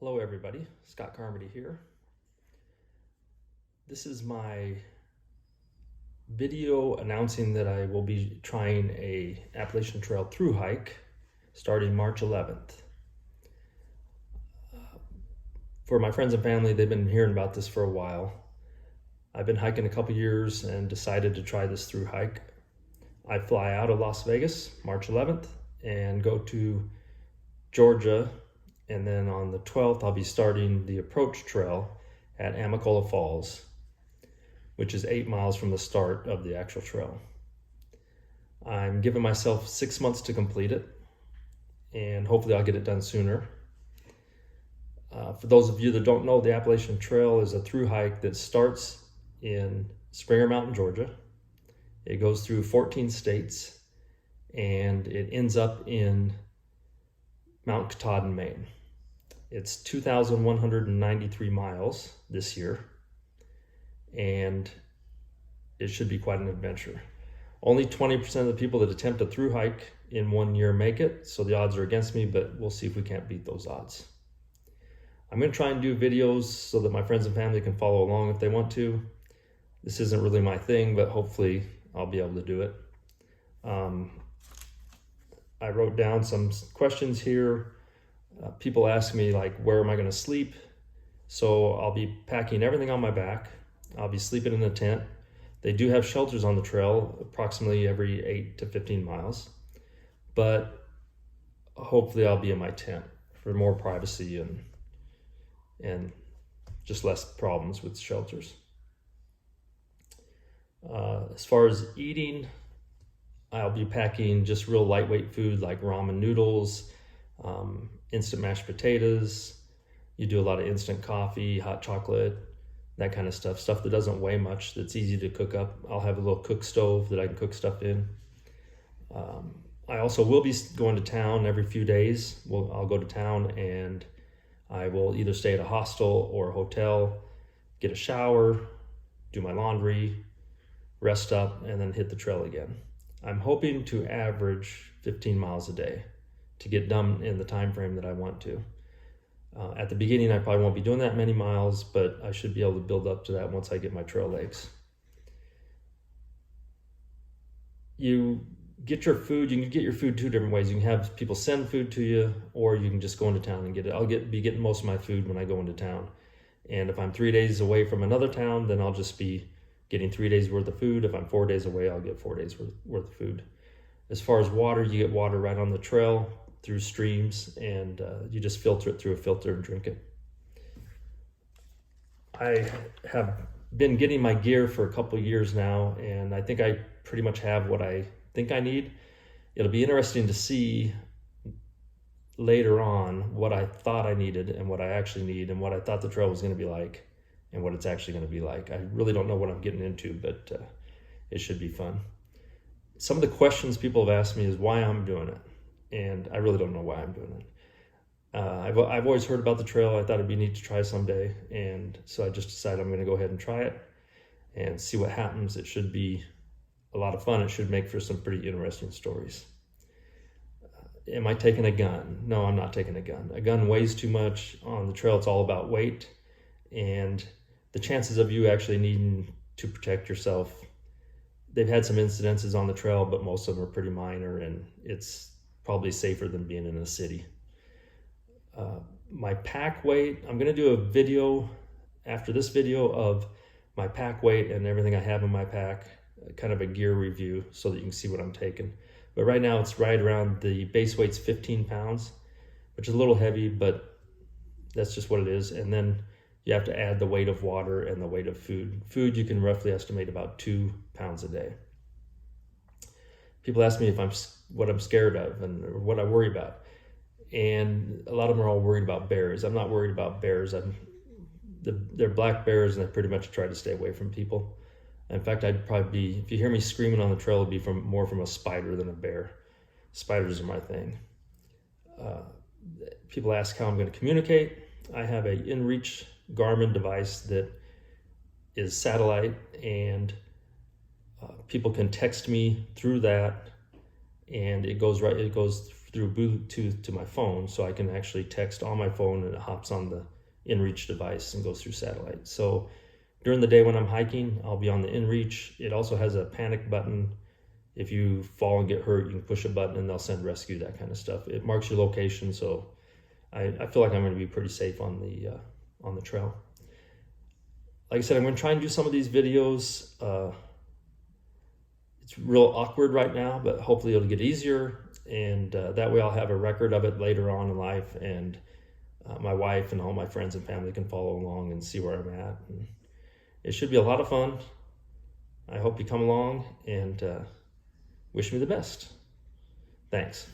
Hello everybody, Scott Carmody here. This is my video announcing that I will be trying a Appalachian Trail through hike starting March 11th. For my friends and family, they've been hearing about this for a while. I've been hiking a couple years and decided to try this through hike. I fly out of Las Vegas March 11th and go to Georgia, and then on the 12th I'll be starting the approach trail at Amicalola Falls, which is 8 miles from the start of the actual trail. I'm giving myself 6 months to complete it, and hopefully I'll get it done sooner. For those of you that don't know, the Appalachian Trail is a through hike that starts in Springer Mountain, Georgia. It goes through 14 states and it ends up in Mount Katahdin, Maine. It's 2,193 miles this year, and it should be quite an adventure. Only 20% of the people that attempt a through hike in 1 year make it, so the odds are against me, but we'll see if we can't beat those odds. I'm going to try and do videos so that my friends and family can follow along if they want to. This isn't really my thing, but hopefully I'll be able to do it. I wrote down some questions here. People ask me, like, where am I going to sleep? So I'll be packing everything on my back. I'll be sleeping in a tent. They do have shelters on the trail approximately every 8 to 15 miles, but hopefully I'll be in my tent for more privacy and just less problems with shelters. As far as eating, I'll be packing just real lightweight food like ramen noodles, instant mashed potatoes. You do a lot of instant coffee, hot chocolate, that kind of stuff that doesn't weigh much, that's easy to cook up. I'll have a little cook stove that I can cook stuff in. I also will be going to town every few days. I'll go to town and I will either stay at a hostel or a hotel, get a shower, do my laundry, rest up, and then hit the trail again. I'm hoping to average 15 miles a day to get done in the time frame that I want to. At the beginning, I probably won't be doing that many miles, but I should be able to build up to that once I get my trail legs. You get your food, you can get your food two different ways. You can have people send food to you, or you can just go into town and get it. I'll be getting most of my food when I go into town. And if I'm 3 days away from another town, then I'll just be getting 3 days worth of food. If I'm 4 days away, I'll get 4 days worth of food. As far as water, you get water right on the trail through streams, and you just filter it through a filter and drink it. I have been getting my gear for a couple of years now, and I think I pretty much have what I think I need. It'll be interesting to see later on what I thought I needed and what I actually need and what I thought the trail was going to be like and what it's actually going to be like. I really don't know what I'm getting into, but it should be fun. Some of the questions people have asked me is why I'm doing it, and I really don't know why I'm doing it. I've always heard about the trail. I thought it'd be neat to try someday, and so I just decided I'm going to go ahead and try it and see what happens. It should be a lot of fun. It should make for some pretty interesting stories. Am I taking a gun? No, I'm not taking a gun. A gun weighs too much. On the trail, it's all about weight, and the chances of you actually needing to protect yourself, they've had some incidences on the trail, but most of them are pretty minor, and it's probably safer than being in a city. My pack weight, I'm going to do a video after this video of my pack weight and everything I have in my pack, kind of a gear review so that you can see what I'm taking. But right now it's right around, the base weight's 15 pounds, which is a little heavy, but that's just what it is. And then you have to add the weight of water and the weight of food. Food, you can roughly estimate about 2 pounds a day. People ask me what I'm scared of and what I worry about. And a lot of them are all worried about bears. I'm not worried about bears. They're black bears, and I pretty much try to stay away from people. In fact, I'd probably be, if you hear me screaming on the trail, it'd be more from a spider than a bear. Spiders are my thing. People ask how I'm going to communicate. I have a InReach Garmin device that is satellite, and people can text me through that, and it goes through Bluetooth to my phone, so I can actually text on my phone and it hops on the inReach device and goes through satellite. So during the day when I'm hiking, I'll be on the inReach. It also has a panic button. If you fall and get hurt, you can push a button and they'll send rescue, that kind of stuff. It marks your location, so I feel like I'm going to be pretty safe on the trail. Like I said, I'm going to try and do some of these videos. It's real awkward right now, but hopefully it'll get easier, and that way I'll have a record of it later on in life, and my wife and all my friends and family can follow along and see where I'm at. And it should be a lot of fun. I hope you come along and wish me the best. Thanks.